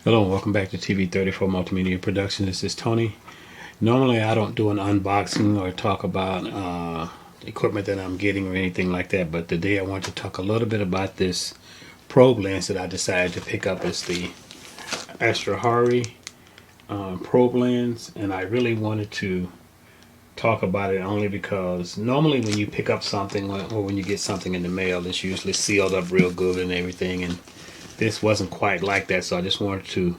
Hello and welcome back to TV34 Multimedia Production. This is Tony. Normally I don't do an unboxing or talk about equipment that I'm getting or anything like that, but today I want to talk a little bit about this probe lens that I decided to pick up. It's the AstrHori probe lens, and I really wanted to talk about it only because normally when you pick up something or when you get something in the mail, it's usually sealed up real good and everything, and this wasn't quite like that, so I just wanted to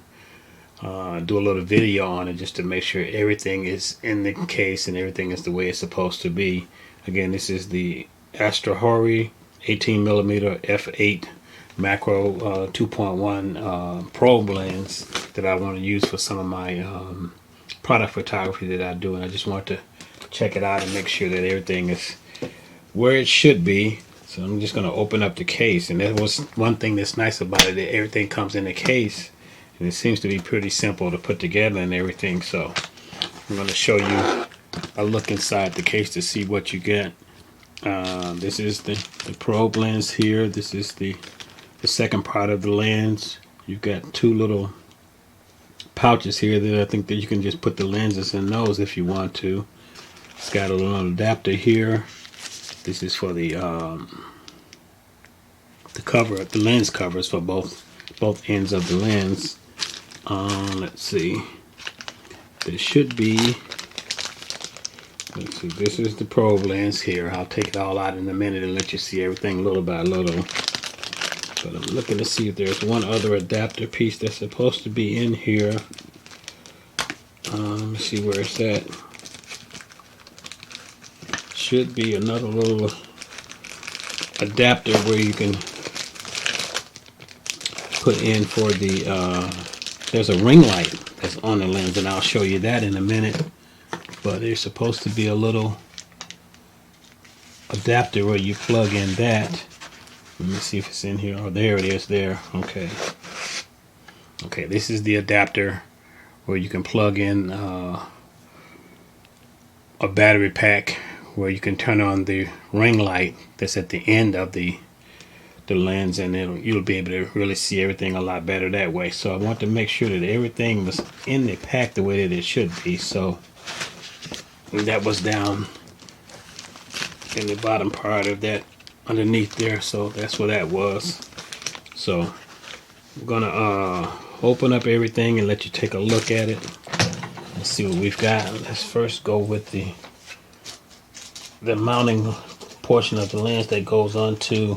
do a little video on it just to make sure everything is in the case and everything is the way it's supposed to be. Again, this is the AstrHori 18mm f8 macro 2.1 probe lens that I want to use for some of my product photography that I do, and I just want to check it out and make sure that everything is where it should be. So I'm just going to open up the case, and that was one thing that's nice about it, that everything comes in the case, and it seems to be pretty simple to put together and everything. So I'm going to show you a look inside the case to see what you get. This is the probe lens here. This is the second part of the lens. You've got two little pouches here that I think that you can just put the lenses in those if you want to. It's got a little adapter here. This is for the cover, the lens covers for both ends of the lens. Let's see. There should be. Let's see. This is the probe lens here. I'll take it all out in a minute and let you see everything little by little. But I'm looking to see if there's one other adapter piece that's supposed to be in here. Let me see where it's at. Should be another little adapter where you can put in for the there's a ring light that's on the lens, and I'll show you that in a minute. But there's supposed to be a little adapter where you plug in that. Let me see if it's in here. Oh, there it is there. Okay, this is the adapter where you can plug in a battery pack where you can turn on the ring light that's at the end of the lens, and you'll be able to really see everything a lot better that way. So I want to make sure that everything was in the pack the way that it should be. So that was down in the bottom part of that underneath there, so that's where that was. So I'm gonna open up everything and let you take a look at it. Let's see what we've got. Let's first go with the mounting portion of the lens that goes onto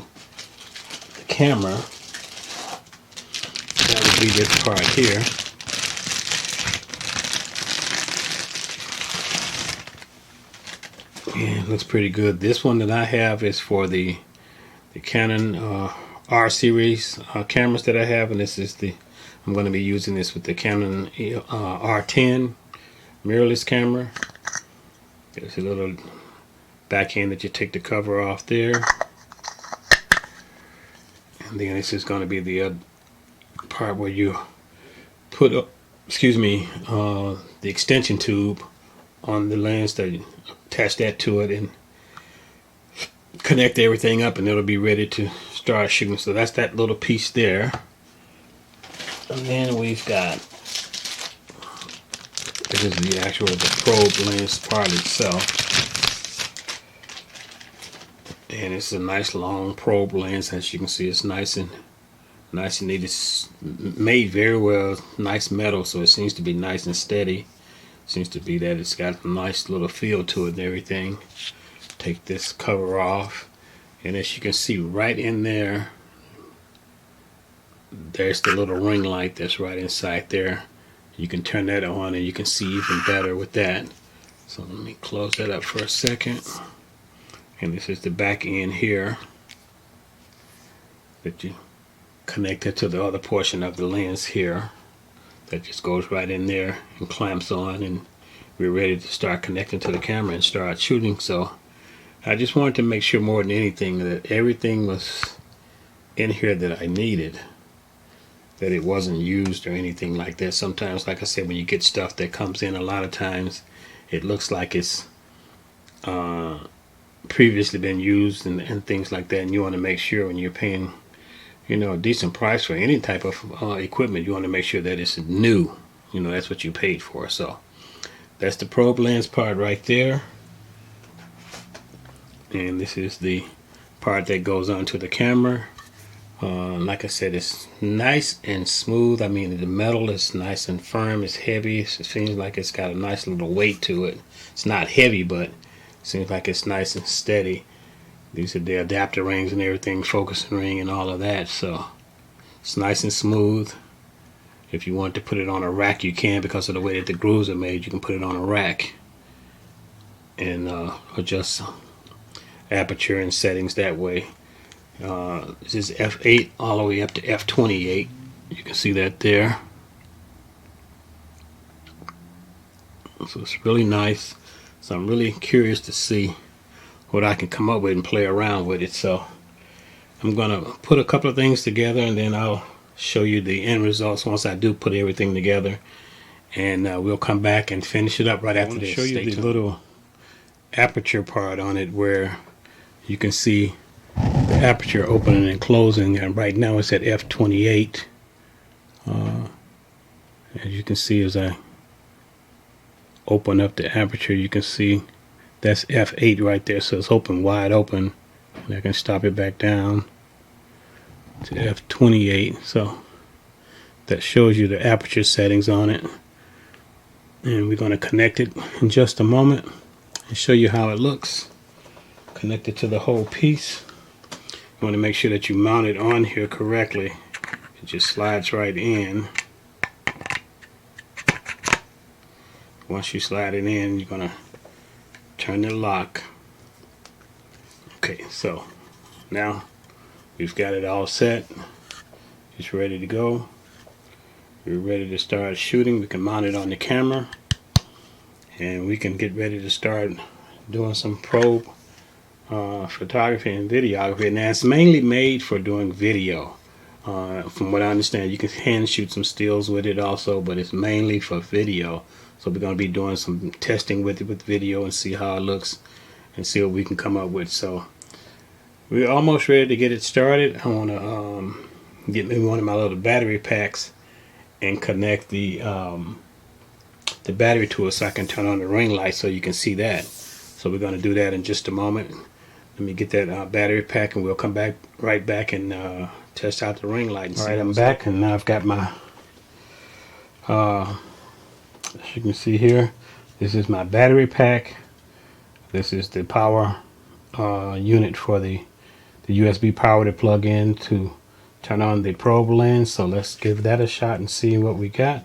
the camera. That would be this part here. And it looks pretty good. This one that I have is for the Canon R series cameras that I have, and this is I'm going to be using this with the Canon R10 mirrorless camera. There's a little back end that you take the cover off there, and then this is going to be the part where you put the extension tube on the lens, that attach that to it and connect everything up, and it'll be ready to start shooting. So that's that little piece there. And then we've got, this is the actual probe lens part itself. And it's a nice long probe lens. As you can see, it's nice and neat. It's made very well, nice metal, so it seems to be nice and steady. Seems to be that it's got a nice little feel to it and everything. Take this cover off, and as you can see right in there, there's the little ring light that's right inside there. You can turn that on and you can see even better with that. So let me close that up for a second. And this is the back end here that you connect it to the other portion of the lens here. That just goes right in there and clamps on, and we're ready to start connecting to the camera and start shooting. So I just wanted to make sure more than anything that everything was in here that I needed, that it wasn't used or anything like that. Sometimes, like I said, when you get stuff that comes in, a lot of times it looks like it's previously been used and things like that, and you want to make sure when you're paying a decent price for any type of equipment. You want to make sure that it's new. That's what you paid for. So that's the probe lens part right there. And this is the part that goes onto the camera. Like I said, it's nice and smooth. I mean, the metal is nice and firm. It's heavy. It seems like it's got a nice little weight to it. It's not heavy, but it seems like it's nice and steady. These are the adapter rings and everything, focusing ring and all of that. So it's nice and smooth. If you want to put it on a rack, you can, because of the way that the grooves are made. You can put it on a rack and adjust aperture and settings that way. This is f8 all the way up to f28. You can see that there. So it's really nice. So I'm really curious to see what I can come up with and play around with it. So I'm gonna put a couple of things together, and then I'll show you the end results once I do put everything together, and we'll come back and finish it up right after this. Show you the little aperture part on it, where you can see the aperture opening and closing, and right now it's at f28. As you can see, as I open up the aperture, you can see that's f8 right there. So it's open, wide open, and I can stop it back down to f28. So that shows you the aperture settings on it, and we're going to connect it in just a moment and show you how it looks connected to the whole piece. You want to make sure that you mount it on here correctly. It just slides right in. Once you slide it in, you're going to turn the lock. Okay, so now we've got it all set. It's ready to go. We're ready to start shooting. We can mount it on the camera, and we can get ready to start doing some probe photography and videography. Now it's mainly made for doing video. From what I understand, you can hand shoot some stills with it also, but it's mainly for video. So we're going to be doing some testing with it with video and see how it looks and see what we can come up with. So we're almost ready to get it started. I want to get me one of my little battery packs and connect the battery to it, so I can turn on the ring light so you can see that. So we're going to do that in just a moment. Let me get that battery pack, and we'll come back right back and test out the ring light. All right, I'm back, and now I've got my as you can see here, this is my battery pack. This is the power unit for the USB power to plug in to turn on the probe lens. So let's give that a shot and see what we got.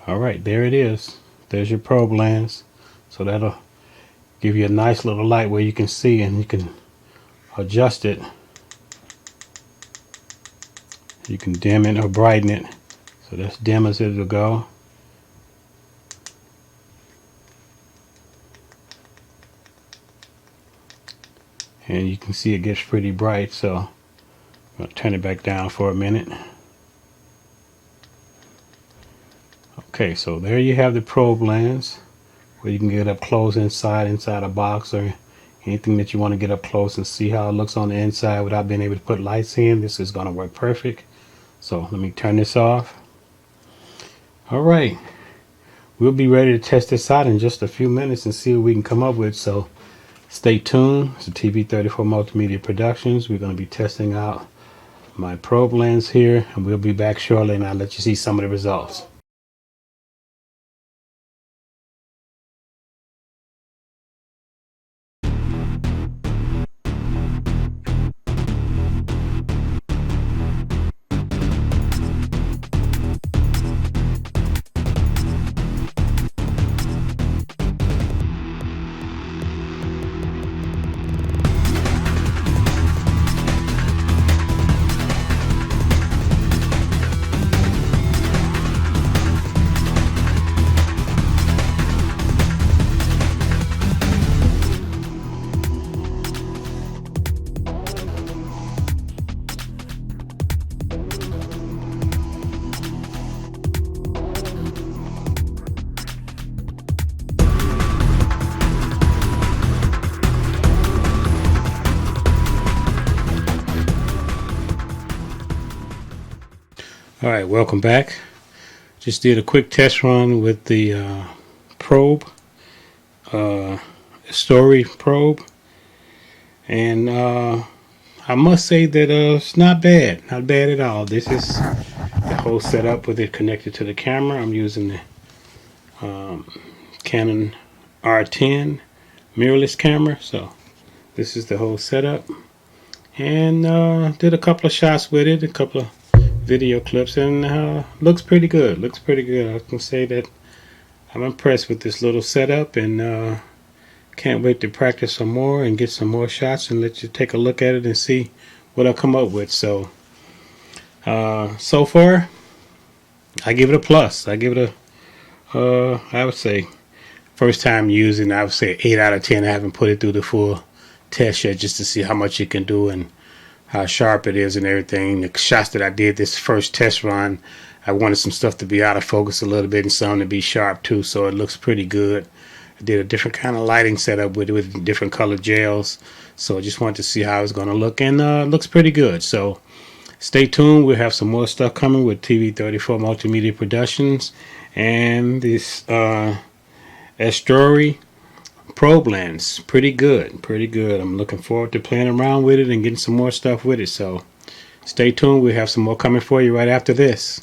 All right, there it is. There's your probe lens. So that'll give you a nice little light where you can see, and you can adjust it. You can dim it or brighten it. So that's dim as it'll go. And you can see it gets pretty bright, so I'm going to turn it back down for a minute. Okay, so there you have the probe lens, where you can get up close inside a box, or anything that you want to get up close and see how it looks on the inside without being able to put lights in. This is going to work perfect. So let me turn this off. All right, we'll be ready to test this out in just a few minutes and see what we can come up with. So stay tuned. It's a TV34 Multimedia Productions. We're going to be testing out my probe lens here, and we'll be back shortly, and I'll let you see some of the results. All right, welcome back. Just did a quick test run with the probe, AstrHori probe, and I must say that it's not bad at all. This is the whole setup with it connected to the camera. I'm using the Canon R10 mirrorless camera, so this is the whole setup, and did a couple of shots with it, a couple of video clips, and looks pretty good. I can say that I'm impressed with this little setup, and can't wait to practice some more and get some more shots and let you take a look at it and see what I come up with. So so far I give it a plus. I give it a I would say, first time using, I would say 8 out of 10. I haven't put it through the full test yet just to see how much it can do and how sharp it is and everything. The shots that I did this first test run, I wanted some stuff to be out of focus a little bit and some to be sharp too, so it looks pretty good. I did a different kind of lighting setup with different color gels, so I just wanted to see how it's going to look, and it looks pretty good. So stay tuned. We'll have some more stuff coming with TV34 Multimedia Productions and this AstrHori probe lens. Pretty good. I'm looking forward to playing around with it and getting some more stuff with it. So stay tuned. We'll have some more coming for you right after this.